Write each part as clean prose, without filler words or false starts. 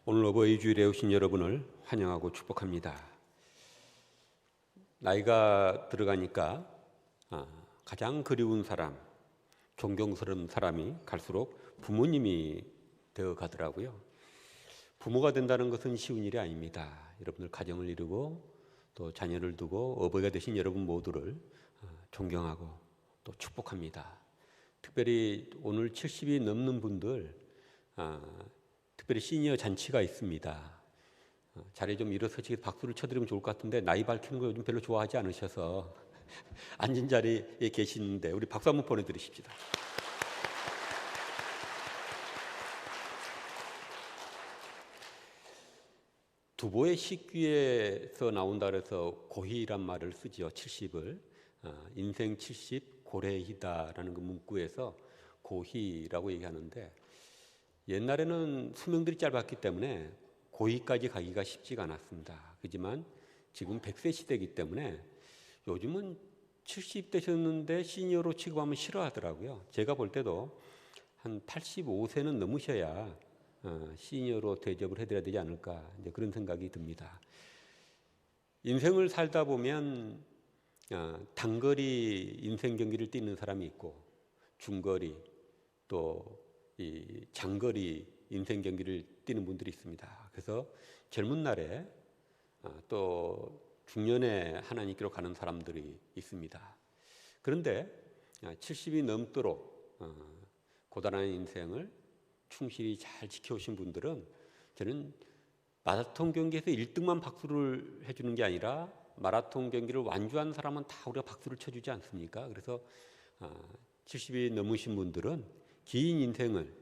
오늘 어버이 주일에 오신 여러분을 환영하고 축복합니다. 나이가 들어가니까 가장 그리운 사람, 존경스러운 사람이 갈수록 부모님이 되어 가더라고요. 부모가 된다는 것은 쉬운 일이 아닙니다. 여러분들 가정을 이루고 또 자녀를 두고 어버이가 되신 여러분 모두를 존경하고 또 축복합니다. 특별히 오늘 70이 넘는 분들, 특별히 시니어 잔치가 있습니다. 자리에 좀 일어서시고 박수를 쳐드리면 좋을 것 같은데 나이 밝히는 거 요즘 별로 좋아하지 않으셔서 앉은 자리에 계시는데 우리 박수 한번 보내드리십시다. 두보의 식귀에서 나온다 그래서 고희란 말을 쓰죠. 70을 인생 70 고래이다라는 그 문구에서 고희라고 얘기하는데, 옛날에는 수명들이 짧았기 때문에 고희까지 가기가 쉽지가 않았습니다. 그렇지만 지금 100세 시대이기 때문에 요즘은 70 되셨는데 시니어로 취급하면 싫어하더라고요. 제가 볼 때도 한 85세는 넘으셔야 시니어로 대접을 해드려야 되지 않을까, 이제 그런 생각이 듭니다. 인생을 살다 보면 단거리 인생 경기를 뛰는 사람이 있고 중거리 또 이 장거리 인생 경기를 뛰는 분들이 있습니다. 그래서 젊은 날에 또 중년에 하나님께로 가는 사람들이 있습니다. 그런데 70이 넘도록 고단한 인생을 충실히 잘 지켜오신 분들은, 저는 마라톤 경기에서 1등만 박수를 해주는 게 아니라 마라톤 경기를 완주한 사람은 다 우리가 박수를 쳐주지 않습니까? 그래서 70이 넘으신 분들은 긴 인생을,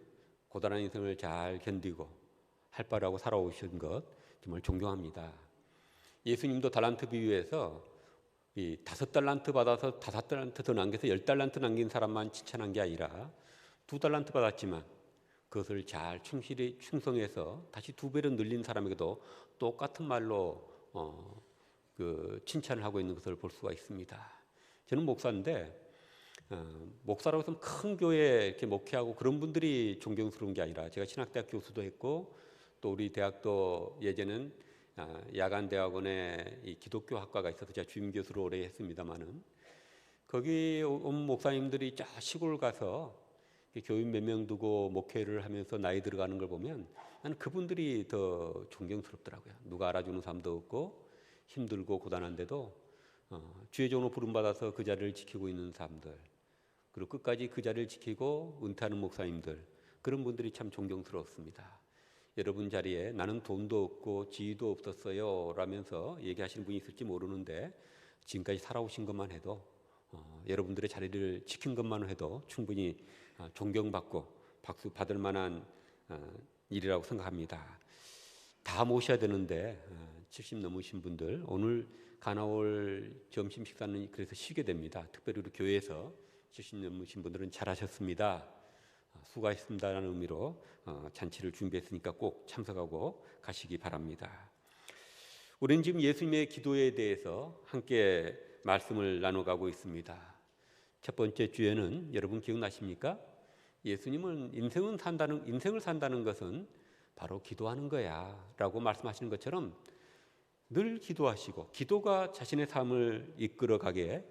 고단한 인생을 잘 견디고 할 바라고 살아오신 것 정말 존경합니다. 예수님도 달란트 비유에서 이 5달란트 받아서 5달란트 더 남겨서 10달란트 남긴 사람만 칭찬한 게 아니라 2달란트 받았지만 그것을 잘 충실히 충성해서 다시 2배로 늘린 사람에게도 똑같은 말로 칭찬을 하고 있는 것을 볼 수가 있습니다. 저는 목사인데 목사라고 해서 큰 교회에 이렇게 목회하고 그런 분들이 존경스러운 게 아니라, 제가 신학대학 교수도 했고 또 우리 대학도 예전엔 야간 대학원에 이 기독교 학과가 있어서 제가 주임 교수를 오래 했습니다만은, 거기 온 목사님들이 저 시골 가서 교인 몇 명 두고 목회를 하면서 나이 들어가는 걸 보면 나는 그분들이 더 존경스럽더라고요. 누가 알아주는 사람도 없고 힘들고 고단한데도 주의 종으로 부름받아서 그 자리를 지키고 있는 사람들, 그리고 끝까지 그 자리를 지키고 은퇴하는 목사님들, 그런 분들이 참 존경스럽습니다. 여러분 자리에 나는 돈도 없고 지위도 없었어요 라면서 얘기하시는 분이 있을지 모르는데, 지금까지 살아오신 것만 해도 여러분들의 자리를 지킨 것만 해도 충분히 존경받고 박수 받을 만한 일이라고 생각합니다. 다 모셔야 되는데 70 넘으신 분들, 오늘 가나올 점심 식사는 그래서 쉬게 됩니다. 특별히 우리 교회에서 70 넘으신 분들은 잘하셨습니다, 수고하셨습니다라는 의미로 잔치를 준비했으니까 꼭 참석하고 가시기 바랍니다. 우리는 지금 예수님의 기도에 대해서 함께 말씀을 나눠가고 있습니다. 첫 번째 주에는 여러분 기억나십니까? 예수님은 인생을 산다는 것은 바로 기도하는 거야 라고 말씀하시는 것처럼 늘 기도하시고 기도가 자신의 삶을 이끌어가게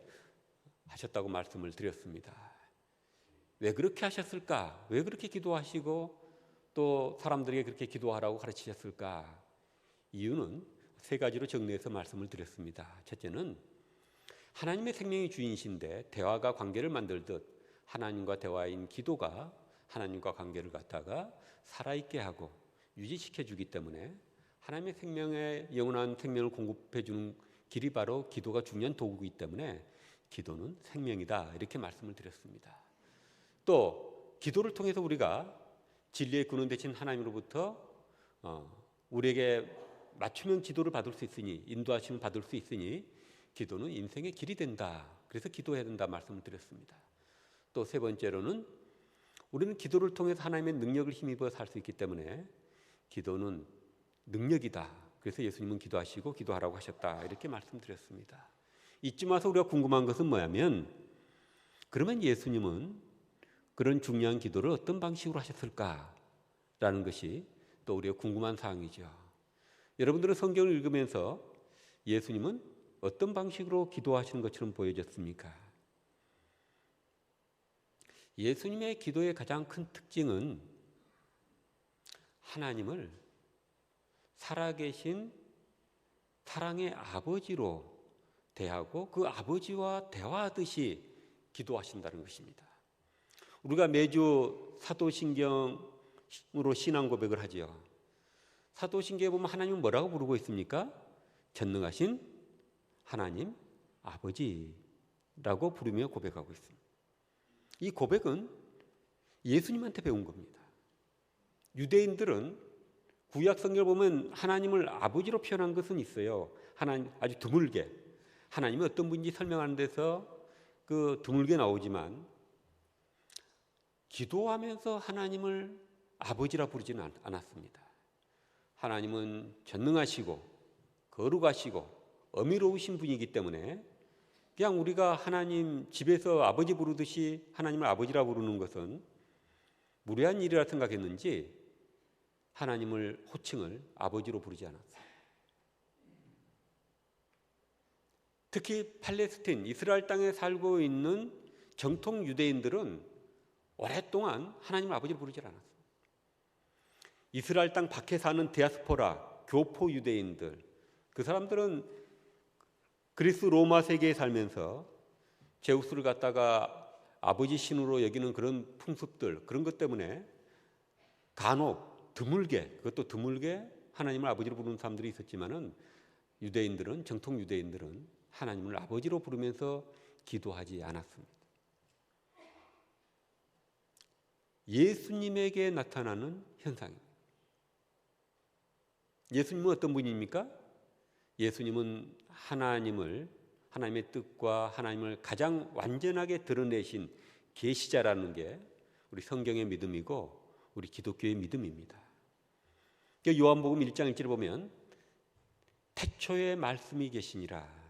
하셨다고 말씀을 드렸습니다. 왜 그렇게 하셨을까? 왜 그렇게 기도하시고 또 사람들에게 그렇게 기도하라고 가르치셨을까? 이유는 3가지로 정리해서 말씀을 드렸습니다. 첫째는 하나님의 생명이 주인이신데 대화가 관계를 만들듯 하나님과 대화인 기도가 하나님과 관계를 갖다가 살아있게 하고 유지시켜 주기 때문에 하나님의 생명에 영원한 생명을 공급해 주는 길이 바로 기도가 중요한 도구이기 때문에 기도는 생명이다, 이렇게 말씀을 드렸습니다. 또 기도를 통해서 우리가 진리의 근원 되신 하나님으로부터 우리에게 맞춤형 지도를 받을 수 있으니, 인도하심을 받을 수 있으니 기도는 인생의 길이 된다, 그래서 기도해야 된다 말씀을 드렸습니다. 또 3번째로는 우리는 기도를 통해서 하나님의 능력을 힘입어 살 수 있기 때문에 기도는 능력이다, 그래서 예수님은 기도하시고 기도하라고 하셨다, 이렇게 말씀드렸습니다. 이쯤 와서 우리가 궁금한 것은 뭐냐면, 그러면 예수님은 그런 중요한 기도를 어떤 방식으로 하셨을까라는 것이 또 우리가 궁금한 사항이죠. 여러분들은 성경을 읽으면서 예수님은 어떤 방식으로 기도하시는 것처럼 보여졌습니까? 예수님의 기도의 가장 큰 특징은 하나님을 살아계신 사랑의 아버지로 대하고 그 아버지와 대화하듯이 기도하신다는 것입니다. 우리가 매주 사도신경으로 신앙 고백을 하지요. 사도신경에 보면 하나님은 뭐라고 부르고 있습니까? 전능하신 하나님 아버지라고 부르며 고백하고 있습니다. 이 고백은 예수님한테 배운 겁니다. 유대인들은 구약 성경을 보면 하나님을 아버지로 표현한 것은 있어요. 하나님 아주 드물게 하나님이 어떤 분인지 설명하는 데서 그 드물게 나오지만 기도하면서 하나님을 아버지라 부르지는 않았습니다. 하나님은 전능하시고 거룩하시고 어미로우신 분이기 때문에 그냥 우리가 하나님 집에서 아버지 부르듯이 하나님을 아버지라 부르는 것은 무례한 일이라 생각했는지 하나님을 호칭을 아버지로 부르지 않았어요. 특히 팔레스틴, 이스라엘 땅에 살고 있는 정통 유대인들은 오랫동안 하나님을 아버지로 부르지 않았어요. 이스라엘 땅 밖에 사는 디아스포라, 교포 유대인들, 그 사람들은 그리스 로마 세계에 살면서 제우스를 갖다가 아버지 신으로 여기는 그런 풍습들, 그런 것 때문에 간혹 드물게, 그것도 드물게 하나님을 아버지로 부르는 사람들이 있었지만은 유대인들은, 정통 유대인들은 하나님을 아버지로 부르면서 기도하지 않았습니다. 예수님에게 나타나는 현상입니다. 예수님은 어떤 분입니까? 예수님은 하나님의 뜻과 하나님을 가장 완전하게 드러내신 계시자라는 게 우리 성경의 믿음이고 우리 기독교의 믿음입니다. 요한복음 1장 1절을 보면 태초에 말씀이 계시니라.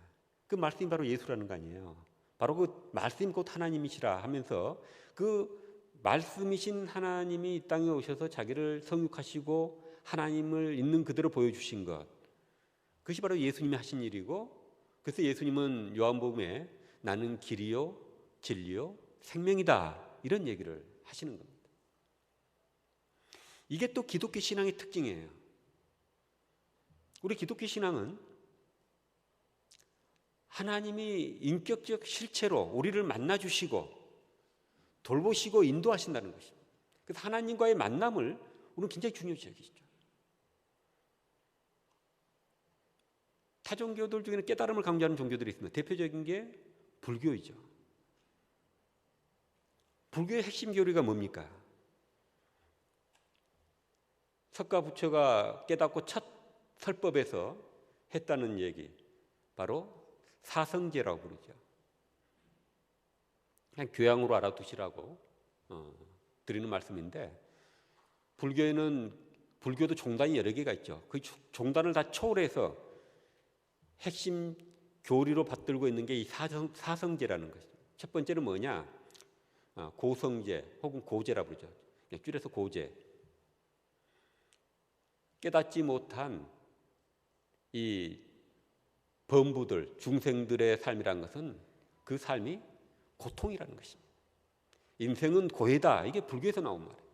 그 말씀이 바로 예수라는 거 아니에요. 바로 그 말씀이 곧 하나님이시라 하면서 그 말씀이신 하나님이 이 땅에 오셔서 자기를 성육하시고 하나님을 있는 그대로 보여주신 것, 그것이 바로 예수님이 하신 일이고, 그래서 예수님은 요한복음에 나는 길이요 진리요 생명이다 이런 얘기를 하시는 겁니다. 이게 또 기독교 신앙의 특징이에요. 우리 기독교 신앙은 하나님이 인격적 실체로 우리를 만나주시고 돌보시고 인도하신다는 것입니다. 그래서 하나님과의 만남을 우리는 굉장히 중요시 여기죠. 타 종교들 중에는 깨달음을 강조하는 종교들이 있습니다. 대표적인 게 불교이죠. 불교의 핵심 교리가 뭡니까? 석가 부처가 깨닫고 첫 설법에서 했다는 얘기, 바로 사성제라고 부르죠. 그냥 교양으로 알아두시라고 드리는 말씀인데, 불교도 종단이 여러 개가 있죠. 그 종단을 다 초월해서 핵심 교리로 받들고 있는 게 이 사성제라는 것입니다. 첫 번째는 뭐냐? 고성제 혹은 고제라고 그러죠. 그냥 줄여서 고제. 깨닫지 못한 이 범부들, 중생들의 삶이란 것은 그 삶이 고통이라는 것입니다. 인생은 고해다. 이게 불교에서 나온 말이에요.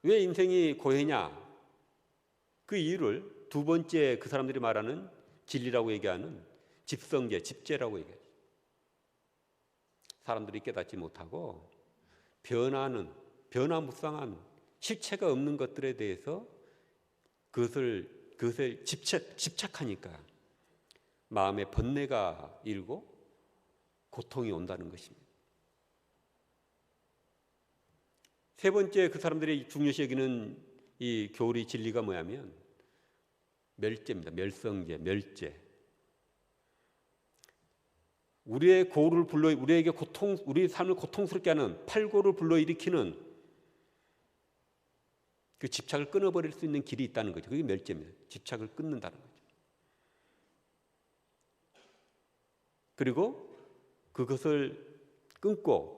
왜 인생이 고해냐? 그 이유를 두 번째 그 사람들이 말하는 진리라고 얘기하는 집성제, 집제라고 얘기해요. 사람들이 깨닫지 못하고 변화무쌍한 실체가 없는 것들에 대해서 그것을 집착하니까 마음에 번뇌가 일고 고통이 온다는 것입니다. 세 번째 그 사람들이 중요시 여기는 이 교리 진리가 뭐냐면 멸제입니다. 멸성제, 멸제. 우리에게 우리의 삶을 고통스럽게 하는 팔고를 불러일으키는 그 집착을 끊어버릴 수 있는 길이 있다는 거죠. 그게 멸제입니다. 집착을 끊는다는 거죠. 그리고 그것을 끊고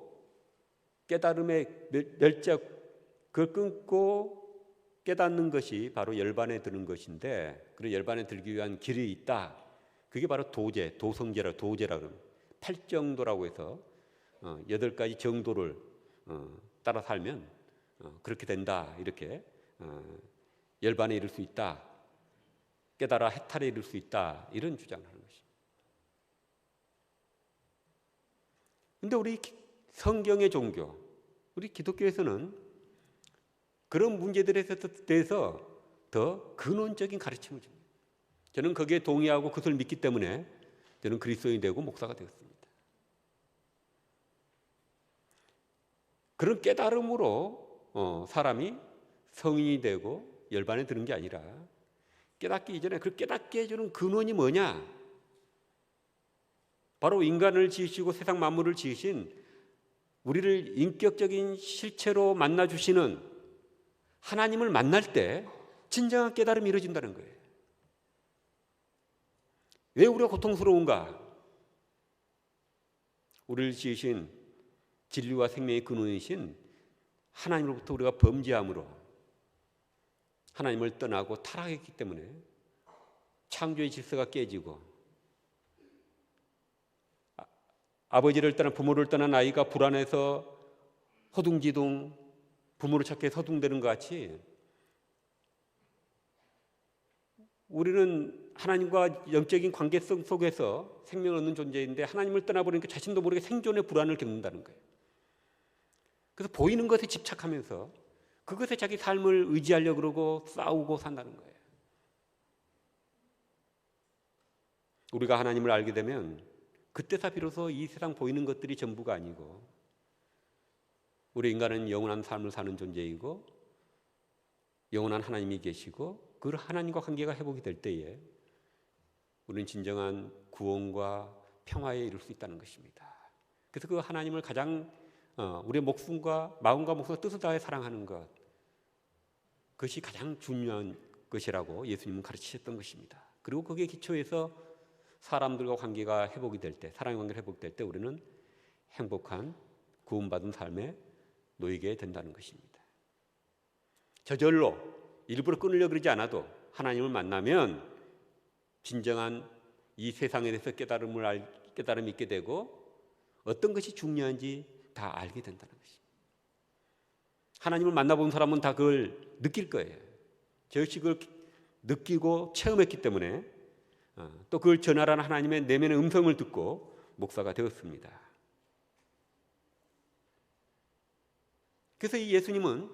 깨달음의 그걸 끊고 깨닫는 것이 바로 열반에 드는 것인데, 그 열반에 들기 위한 길이 있다. 그게 바로 도제, 도성제라, 도제라고 합니다. 8정도라고 해서 8가지 정도를 따라 살면 그렇게 된다. 이렇게 열반에 이를 수 있다. 깨달아 해탈에 이를 수 있다. 이런 주장을 하는 것입니다. 근데 우리 성경의 종교, 우리 기독교에서는 그런 문제들에 대해서 더 근원적인 가르침을 줍니다. 저는 거기에 동의하고 그것을 믿기 때문에 저는 그리스도인이 되고 목사가 되었습니다. 그런 깨달음으로 사람이 성인이 되고 열반에 드는 게 아니라, 깨닫기 이전에 그 깨닫게 해주는 근원이 뭐냐? 바로 인간을 지으시고 세상 만물을 지으신 우리를 인격적인 실체로 만나주시는 하나님을 만날 때 진정한 깨달음이 이루어진다는 거예요. 왜 우리가 고통스러운가? 우리를 지으신 진리와 생명의 근원이신 하나님으로부터 우리가 범죄함으로 하나님을 떠나고 타락했기 때문에 창조의 질서가 깨지고, 아버지를 떠나 부모를 떠난 아이가 불안해서 허둥지둥 부모를 찾기 위해 서둥대는 것 같이, 우리는 하나님과 영적인 관계성 속에서 생명을 얻는 존재인데 하나님을 떠나버리니까 자신도 모르게 생존의 불안을 겪는다는 거예요. 그래서 보이는 것에 집착하면서 그것에 자기 삶을 의지하려고 그러고 싸우고 산다는 거예요. 우리가 하나님을 알게 되면 그때서 비로소 이 세상 보이는 것들이 전부가 아니고, 우리 인간은 영원한 삶을 사는 존재이고 영원한 하나님이 계시고, 그 하나님과 관계가 회복이 될 때에 우리는 진정한 구원과 평화에 이룰 수 있다는 것입니다. 그래서 그 하나님을 가장 우리의 목숨과 마음과 목숨과 뜻을 다해 사랑하는 것, 그것이 가장 중요한 것이라고 예수님은 가르치셨던 것입니다. 그리고 거기에 기초해서 사람들과 관계가 회복이 될 때, 사랑의 관계가 회복될 때 우리는 행복한 구원받은 삶에 놓이게 된다는 것입니다. 저절로 일부러 끊으려고 그러지 않아도 하나님을 만나면 진정한 이 세상에 대해서 깨달음이 있게 되고 어떤 것이 중요한지 다 알게 된다는 것입니다. 하나님을 만나본 사람은 다 그걸 느낄 거예요. 저 역시 그걸 느끼고 체험했기 때문에 또 그걸 전하라는 하나님의 내면의 음성을 듣고 목사가 되었습니다. 그래서 이 예수님은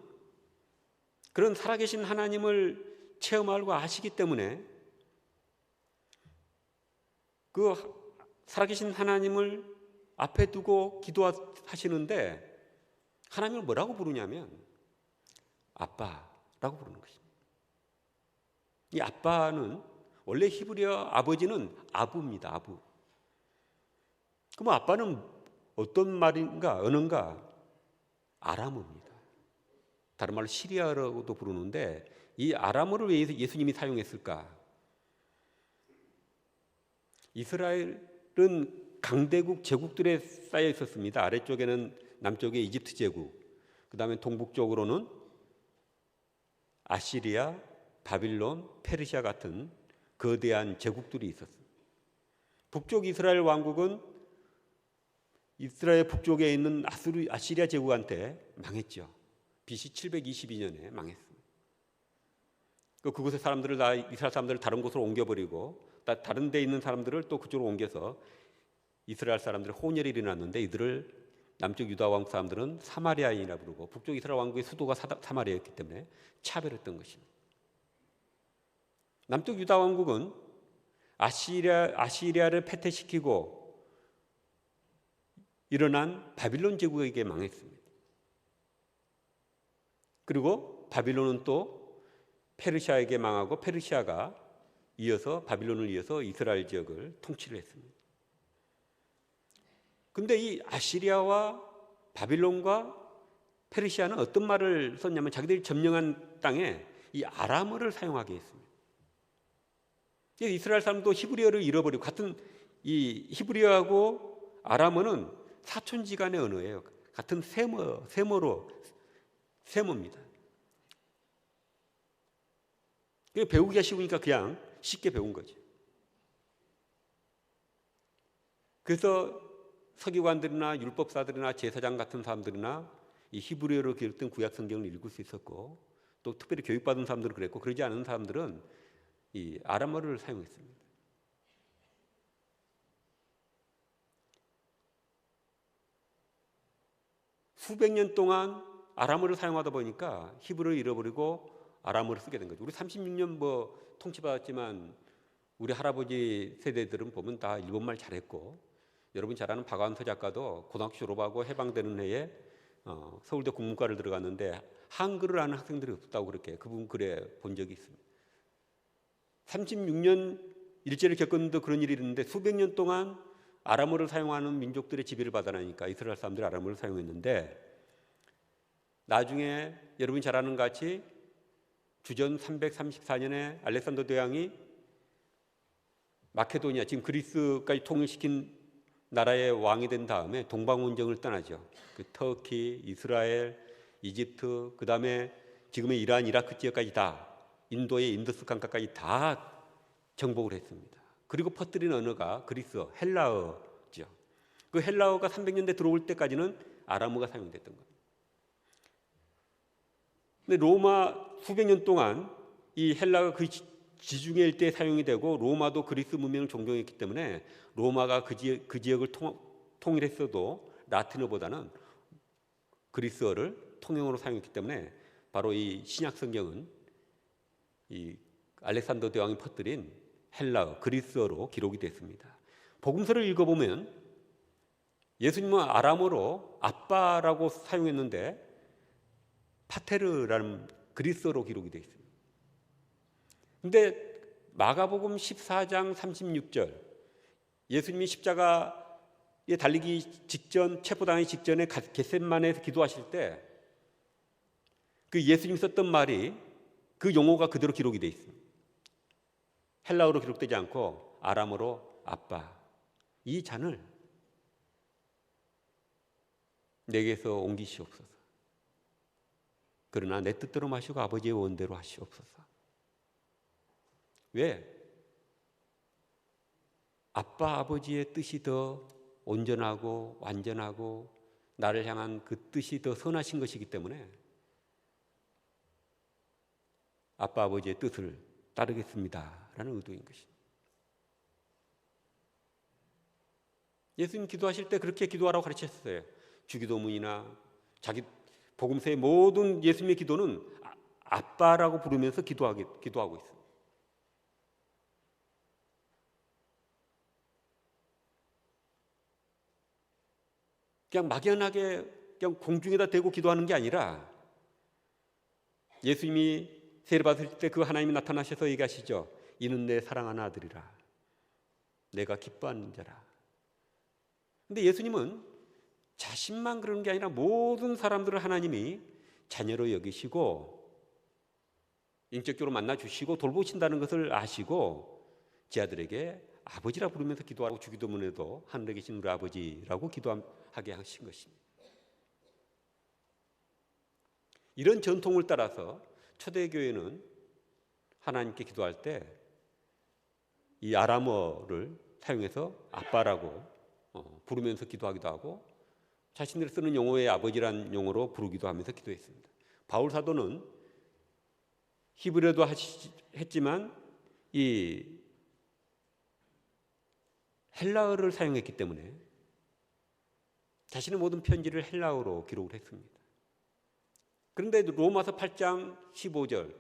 그런 살아계신 하나님을 체험하고 아시기 때문에 그 살아계신 하나님을 앞에 두고 기도하시는데 하나님을 뭐라고 부르냐면 아빠라고 부르는 것입니다. 이 아빠는 원래 히브리어 아버지는 아부입니다. 아부. 그럼 아빠는 어떤 말인가, 언어인가? 아람어입니다. 다른 말로 시리아어라고도 부르는데 이 아람어를 왜 예수님이 사용했을까? 이스라엘은 강대국 제국들에 쌓여 있었습니다. 아래쪽에는 남쪽에 이집트 제국, 그 다음에 동북쪽으로는 아시리아, 바빌론, 페르시아 같은 거대한 제국들이 있었습니다. 북쪽 이스라엘 왕국은 이스라엘 북쪽에 있는 아시리아 제국한테 망했죠. BC 722년에 망했습니다. 그곳의 사람들을 이스라엘 사람들을 다른 곳으로 옮겨버리고 다른 데 있는 사람들을 또 그쪽으로 옮겨서 이스라엘 사람들의 혼혈이 일어났는데 이들을 남쪽 유다 왕국 사람들은 사마리아인이라 부르고 북쪽 이스라엘 왕국의 수도가 사마리아였기 때문에 차별했던 것입니다. 남쪽 유다 왕국은 아시리아를 패퇴시키고 일어난 바빌론 제국에게 망했습니다. 그리고 바빌론은 또 페르시아에게 망하고 페르시아가 바빌론을 이어서 이스라엘 지역을 통치를 했습니다. 그런데 이 아시리아와 바빌론과 페르시아는 어떤 말을 썼냐면 자기들이 점령한 땅에 이 아람어를 사용하게 했습니다. 이스라엘 사람도 히브리어를 잃어버리고 같은 이 히브리어하고 아람어는 사촌지간의 언어예요. 같은 세모입니다. 배우기가 쉬우니까 그냥 쉽게 배운 거지. 그래서 서기관들이나 율법사들이나 제사장 같은 사람들이나 이 히브리어로 기록된 구약 성경을 읽을 수 있었고, 또 특별히 교육받은 사람들은 그랬고, 그러지 않은 사람들은 이 아람어를 사용했습니다. 수백 년 동안 아람어를 사용하다 보니까 히브리어를 잃어버리고 아람어를 쓰게 된 거죠. 우리 36년 통치받았지만 우리 할아버지 세대들은 보면 다 일본말 잘했고, 여러분 잘 아는 박완서 작가도 고등학교 졸업하고 해방되는 해에 서울대 국문과를 들어갔는데 한글을 아는 학생들이 없다고 그렇게 그분 글에 본 적이 있습니다. 36년 일제를 겪었는데 그런 일이 있는데 수백 년 동안 아람어를 사용하는 민족들의 지배를 받아나니까 이스라엘 사람들이 아람어를 사용했는데, 나중에 여러분이 잘 아는 것 같이 주전 334년에 알렉산더 대왕이 마케도니아, 지금 그리스까지 통일시킨 나라의 왕이 된 다음에 동방원정을 떠나죠. 그 터키, 이스라엘, 이집트, 그 다음에 지금의 이란, 이라크 지역까지 다, 인도의 인더스 강가까지 다 정복을 했습니다. 그리고 퍼뜨린 언어가 그리스어, 헬라어죠. 그 헬라어가 300년대 들어올 때까지는 아람어가 사용됐던 겁니다. 근데 로마 수백 년 동안 이 헬라가 그 지중해 일대에 사용이 되고, 로마도 그리스 문명을 존경했기 때문에 로마가 그 지역을 통일했어도 라틴어보다는 그리스어를 통용어로 사용했기 때문에 바로 이 신약 성경은 이 알렉산더 대왕이 퍼뜨린 헬라어, 그리스어로 기록이 됐습니다. 복음서를 읽어보면 예수님은 아람어로 아빠라고 사용했는데 파테르라는 그리스어로 기록이 되어 있습니다. 그런데 마가복음 14장 36절, 예수님이 십자가에 달리기 직전, 체포당하기 직전에 겟세마네에서 기도하실 때 그 예수님이 썼던 말이, 그 용어가 그대로 기록이 되어 있습니다. 헬라어로 기록되지 않고 아람어로 아빠, 이 잔을 내게서 옮기시옵소서. 그러나 내 뜻대로 마시고 아버지의 원대로 하시옵소서. 왜? 아빠 아버지의 뜻이 더 온전하고 완전하고 나를 향한 그 뜻이 더 선하신 것이기 때문에 아빠 아버지의 뜻을 따르겠습니다 라는 의도인 것입니다. 예수님 기도하실 때 그렇게 기도하라고 가르쳤어요. 주기도문이나 자기 복음서의 모든 예수님의 기도는 아빠라고 부르면서 기도하고 있습니다. 그냥 막연하게 그냥 공중에다 대고 기도하는 게 아니라, 예수님이 세례 받으실 때 그 하나님이 나타나셔서 얘기하시죠. 이는 내 사랑하는 아들이라, 내가 기뻐하는 자라. 근데 예수님은 자신만 그러는 게 아니라 모든 사람들을 하나님이 자녀로 여기시고 인격적으로 만나주시고 돌보신다는 것을 아시고 제 아들에게 아버지라 부르면서 기도하고, 주기도문에도 하늘에 계신 우리 아버지라고 기도하게 하신 것입니다. 이런 전통을 따라서 초대교회는 하나님께 기도할 때 이 아람어를 사용해서 아빠라고 부르면서 기도하기도 하고, 자신들이 쓰는 용어의 아버지란 용어로 부르기도 하면서 기도했습니다. 바울 사도는 히브리어도 했지만 이 헬라어를 사용했기 때문에 자신의 모든 편지를 헬라어로 기록을 했습니다. 그런데 로마서 8장 15절,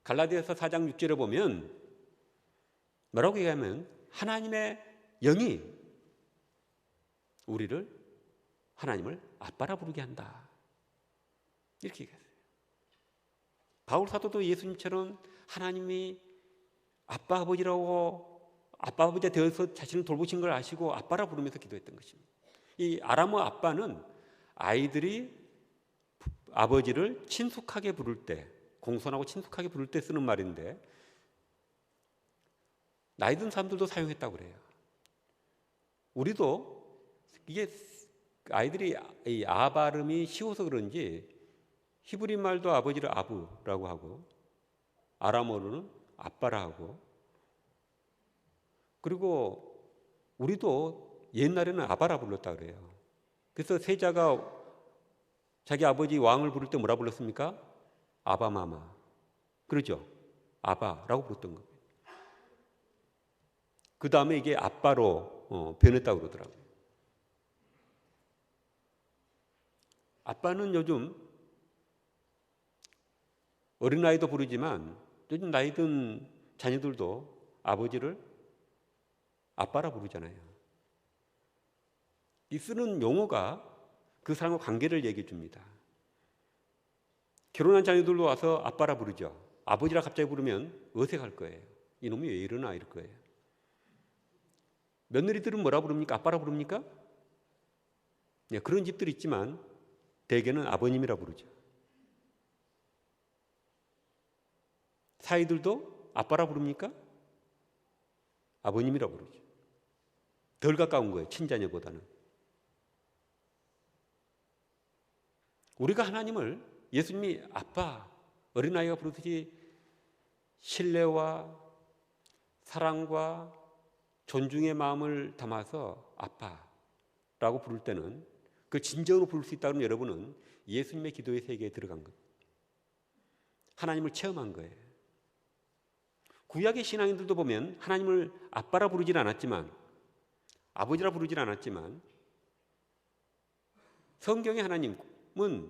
갈라디아서 4장 6절에 보면 뭐라고 얘기하면, 하나님의 영이 우리를, 하나님을 아빠라 부르게 한다, 이렇게 얘기했어요. 바울 사도도 예수님처럼 하나님이 아빠 아버지가 되어서 자신을 돌보신 걸 아시고 아빠라 부르면서 기도했던 것입니다. 이 아람어 아빠는 아이들이 아버지를 친숙하게 부를 때, 공손하고 친숙하게 부를 때 쓰는 말인데, 나이 든 사람들도 사용했다고 그래요. 우리도 이게 아이들이 이 아 발음이 쉬워서 그런지 히브리 말도 아버지를 아부라고 하고, 아람어로는 아빠라 하고, 그리고 우리도 옛날에는 아바라 불렀다 그래요. 그래서 세자가 자기 아버지 왕을 부를 때 뭐라 불렀습니까? 아바마마. 그러죠? 아바라고 불렀던 겁니다. 그 다음에 이게 아빠로 변했다고 그러더라고요. 아빠는 요즘 어린아이도 부르지만 요즘 나이 든 자녀들도 아버지를 아빠라 부르잖아요. 이 쓰는 용어가 그 사람과 관계를 얘기해 줍니다. 결혼한 자녀들도 와서 아빠라 부르죠. 아버지라 갑자기 부르면 어색할 거예요. 이놈이 왜 이러나 이럴 거예요. 며느리들은 뭐라 부릅니까? 아빠라 부릅니까? 네, 그런 집들이 있지만 대개는 아버님이라 부르죠. 사위들도 아빠라 부릅니까? 아버님이라 부르죠. 덜 가까운 거예요, 친자녀보다는. 우리가 하나님을, 예수님이 아빠, 어린아이가 부르듯이 신뢰와 사랑과 존중의 마음을 담아서 아빠라고 부를 때는, 그 진정으로 부를 수 있다면 여러분은 예수님의 기도의 세계에 들어간 겁니다. 하나님을 체험한 거예요. 구약의 신앙인들도 보면 하나님을 아빠라 부르진 않았지만, 아버지라 부르진 않았지만, 성경의 하나님은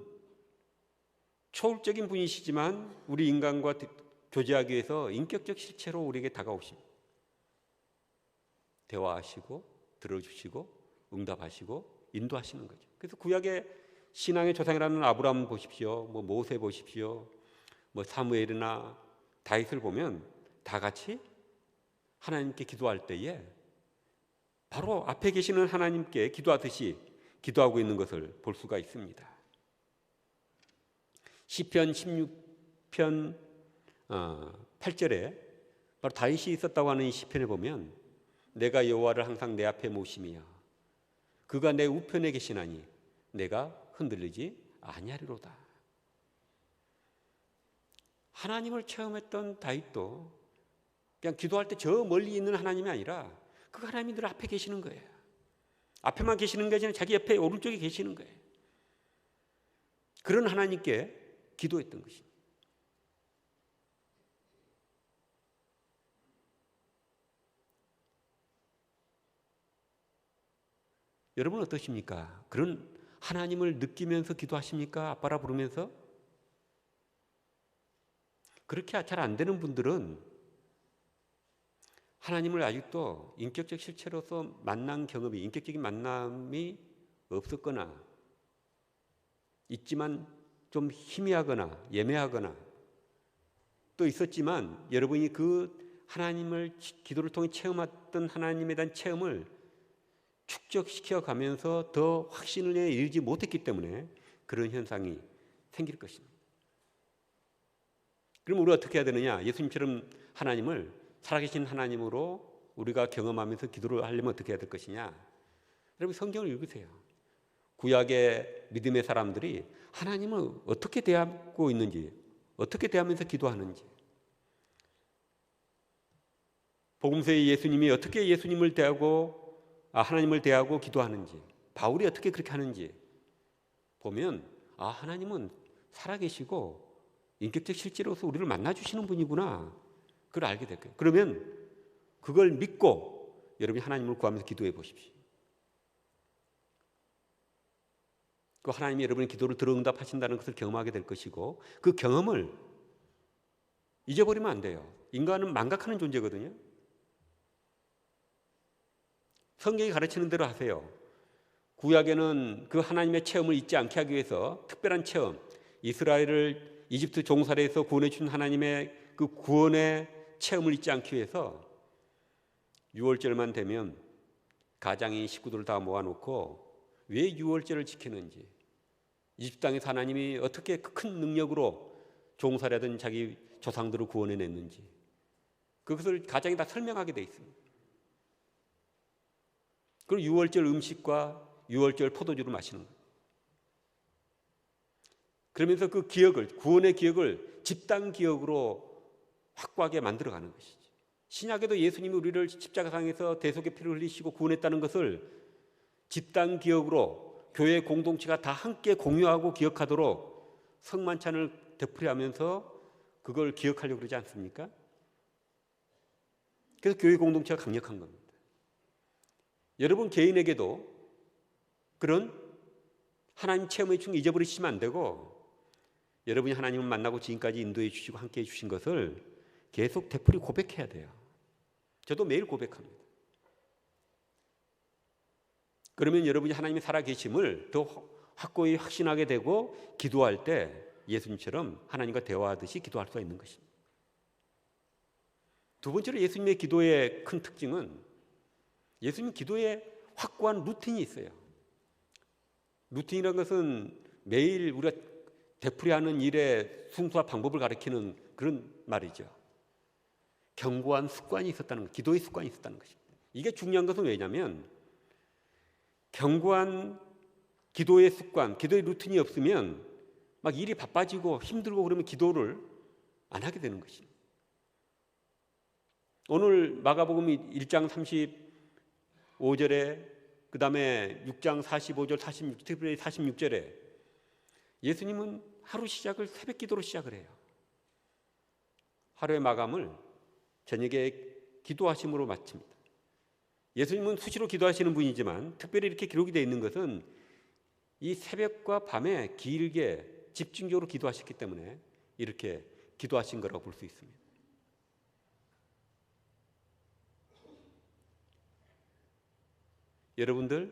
초월적인 분이시지만 우리 인간과 교제하기 위해서 인격적 실체로 우리에게 다가오십니다. 대화하시고 들어주시고 응답하시고 인도하시는 거죠. 그래서 구약의 신앙의 조상이라는 아브라함 보십시오, 모세 보십시오, 사무엘이나 다윗을 보면 다 같이 하나님께 기도할 때에 바로 앞에 계시는 하나님께 기도하듯이 기도하고 있는 것을 볼 수가 있습니다. 시편 16편 8절에 바로 다윗이 있었다고 하는 이 시편에 보면, 내가 여호와를 항상 내 앞에 모심이여 그가 내 우편에 계시나니 내가 흔들리지 아니하리로다. 하나님을 체험했던 다윗도 그냥 기도할 때 저 멀리 있는 하나님이 아니라 그 하나님이 늘 앞에 계시는 거예요. 앞에만 계시는 게 아니라 자기 옆에 오른쪽에 계시는 거예요. 그런 하나님께 기도했던 것입니다. 여러분 어떠십니까? 그런 하나님을 느끼면서 기도하십니까? 아빠라 부르면서? 그렇게 잘 안 되는 분들은 하나님을 아직도 인격적 실체로서 만난 경험이, 인격적인 만남이 없었거나 있지만 좀 희미하거나 예매하거나, 또 있었지만 여러분이 그 하나님을 기도를 통해 체험했던 하나님에 대한 체험을 축적시켜 가면서 더 확신에 이르지 못했기 때문에 그런 현상이 생길 것입니다. 그럼 우리가 어떻게 해야 되느냐? 예수님처럼 하나님을 살아계신 하나님으로 우리가 경험하면서 기도를 하려면 어떻게 해야 될 것이냐? 여러분 성경을 읽으세요. 구약의 믿음의 사람들이 하나님을 어떻게 대하고 있는지, 어떻게 대하면서 기도하는지, 복음서의 예수님이 어떻게 예수님을 대하고 하나님을 대하고 기도하는지, 바울이 어떻게 그렇게 하는지 보면 하나님은 살아계시고 인격적 실제로서 우리를 만나주시는 분이구나, 그걸 알게 될 거예요. 그러면 그걸 믿고 여러분이 하나님을 구하면서 기도해 보십시오. 그 하나님이 여러분의 기도를 들어 응답하신다는 것을 경험하게 될 것이고, 그 경험을 잊어버리면 안 돼요. 인간은 망각하는 존재거든요. 성경이 가르치는 대로 하세요. 구약에는 그 하나님의 체험을 잊지 않게 하기 위해서 특별한 체험, 이스라엘을 이집트 종살이에서 구원해 준 하나님의 그 구원의 체험을 잊지 않기 위해서 6월절만 되면 가장인 식구들을 다 모아놓고 왜 6월절을 지키는지, 이집트 땅에서 하나님이 어떻게 큰 능력으로 종살이하던 자기 조상들을 구원해냈는지, 그것을 가장이 다 설명하게 돼 있습니다. 그리고 6월절 음식과 6월절 포도주를 마시는 거예요. 그러면서 그 기억을, 구원의 기억을 집단 기억으로 확고하게 만들어가는 것이지. 신약에도 예수님이 우리를 십자가상에서 대속의 피를 흘리시고 구원했다는 것을 집단 기억으로 교회 공동체가 다 함께 공유하고 기억하도록 성만찬을 되풀이하면서 그걸 기억하려고 그러지 않습니까? 그래서 교회 공동체가 강력한 겁니다. 여러분 개인에게도 그런 하나님 체험의 중 잊어버리시면 안 되고, 여러분이 하나님을 만나고 지금까지 인도해 주시고 함께 해 주신 것을 계속 되풀이 고백해야 돼요. 저도 매일 고백합니다. 그러면 여러분이 하나님이 살아계심을 더 확고히 확신하게 되고, 기도할 때 예수님처럼 하나님과 대화하듯이 기도할 수가 있는 것입니다. 두 번째로 예수님의 기도의 큰 특징은 예수님 기도에 확고한 루틴이 있어요. 루틴이라는 것은 매일 우리가 되풀이하는 일의 순서와 방법을 가리키는 그런 말이죠. 견고한 습관이 있었다는 것, 기도의 습관이 있었다는 것입니다. 이게 중요한 것은 왜냐하면 견고한 기도의 습관, 기도의 루틴이 없으면 막 일이 바빠지고 힘들고 그러면 기도를 안 하게 되는 것입니다. 오늘 마가복음 1장 35절에 그 다음에 6장 45절, 46절에 예수님은 하루 시작을 새벽 기도로 시작을 해요. 하루의 마감을 저녁에 기도하심으로 마칩니다. 예수님은 수시로 기도하시는 분이지만 특별히 이렇게 기록이 되어 있는 것은 이 새벽과 밤에 길게 집중적으로 기도하셨기 때문에 이렇게 기도하신 거라고 볼 수 있습니다. 여러분들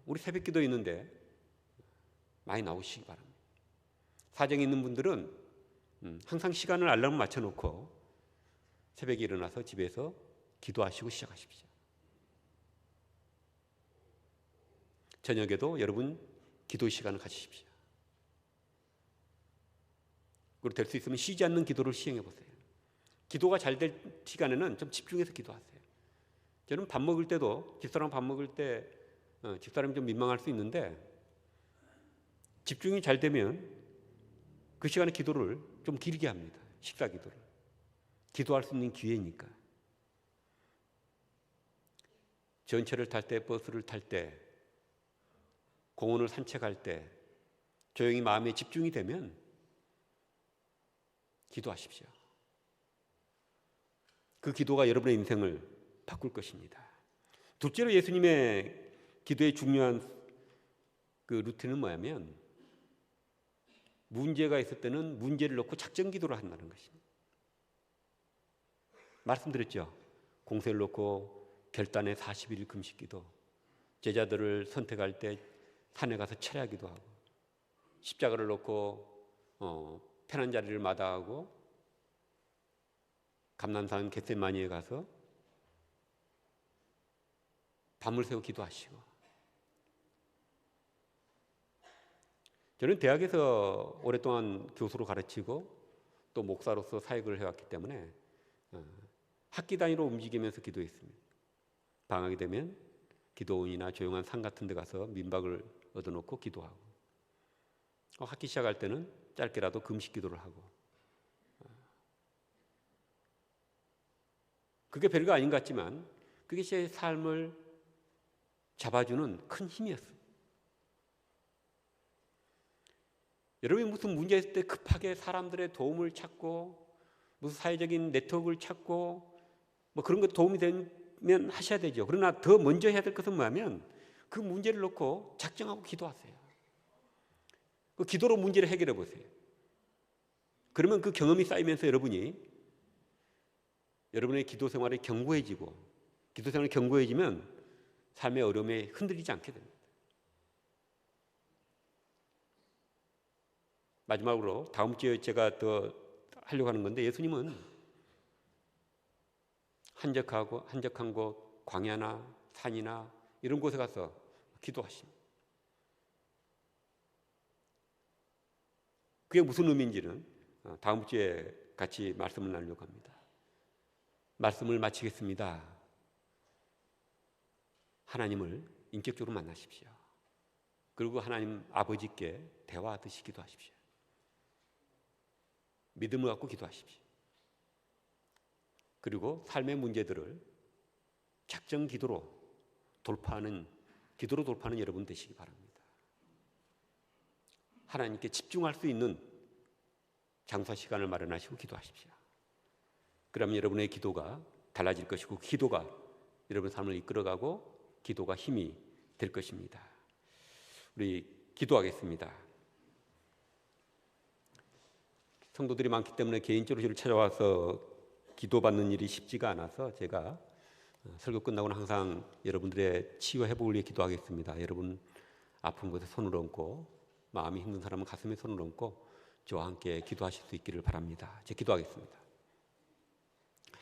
우리 새벽 기도 있는데 많이 나오시기 바랍니다. 사정이 있는 분들은 항상 시간을 알람을 맞춰놓고 새벽에 일어나서 집에서 기도하시고 시작하십시오. 저녁에도 여러분 기도 시간을 가지십시오. 그리고 될 수 있으면 쉬지 않는 기도를 시행해 보세요. 기도가 잘 될 시간에는 좀 집중해서 기도하세요. 저는 밥 먹을 때도 집사람 밥 먹을 때 집사람이 좀 민망할 수 있는데 집중이 잘 되면 그 시간에 기도를 좀 길게 합니다. 식사 기도를. 기도할 수 있는 기회니까. 전철을 탈 때, 버스를 탈 때, 공원을 산책할 때 조용히 마음에 집중이 되면 기도하십시오. 그 기도가 여러분의 인생을 바꿀 것입니다. 둘째로 예수님의 기도의 중요한 그 루틴은 뭐냐면 문제가 있을 때는 문제를 놓고 작전 기도를 한다는 것입니다. 말씀드렸죠. 공세를 놓고 결단의 40일 금식 기도, 제자들을 선택할 때 산에 가서 철야기도 하고, 십자가를 놓고 편한 자리를 마다하고 감람산 겟세마니에 가서 밤을 새워 기도하시고. 저는 대학에서 오랫동안 교수로 가르치고 또 목사로서 사역을 해왔기 때문에 학기 단위로 움직이면서 기도했습니다. 방학이 되면 기도원이나 조용한 산 같은 데 가서 민박을 얻어놓고 기도하고, 학기 시작할 때는 짧게라도 금식 기도를 하고. 그게 별거 아닌 것 같지만 그게 제 삶을 잡아주는 큰 힘이었습니다. 여러분이 무슨 문제 있을 때 급하게 사람들의 도움을 찾고 무슨 사회적인 네트워크를 찾고 뭐 그런 것 도움이 되면 하셔야 되죠. 그러나 더 먼저 해야 될 것은 뭐냐면 그 문제를 놓고 작정하고 기도하세요. 그 기도로 문제를 해결해 보세요. 그러면 그 경험이 쌓이면서 여러분의 기도 생활이 견고해지고, 기도 생활이 견고해지면 삶의 어려움에 흔들리지 않게 됩니다. 마지막으로 다음 주에 제가 더 하려고 하는 건데, 예수님은 한적한 곳, 광야나 산이나 이런 곳에 가서 기도하십니다. 그게 무슨 의미인지는 다음 주에 같이 말씀을 나누려고 합니다. 말씀을 마치겠습니다. 하나님을 인격적으로 만나십시오. 그리고 하나님 아버지께 대화하듯이 기도하십시오. 믿음을 갖고 기도하십시오. 그리고 삶의 문제들을 작정 기도로 돌파하는 여러분 되시기 바랍니다. 하나님께 집중할 수 있는 장소 시간을 마련하시고 기도하십시오. 그러면 여러분의 기도가 달라질 것이고 기도가 여러분의 삶을 이끌어가고 기도가 힘이 될 것입니다. 우리 기도하겠습니다. 성도들이 많기 때문에 개인적으로 저를 찾아와서 기도받는 일이 쉽지가 않아서 제가 설교 끝나고는 항상 여러분들의 치유 회복을 위해 기도하겠습니다. 여러분 아픈 곳에 손을 얹고 마음이 힘든 사람은 가슴에 손을 얹고 저와 함께 기도하실 수 있기를 바랍니다. 제가 기도하겠습니다.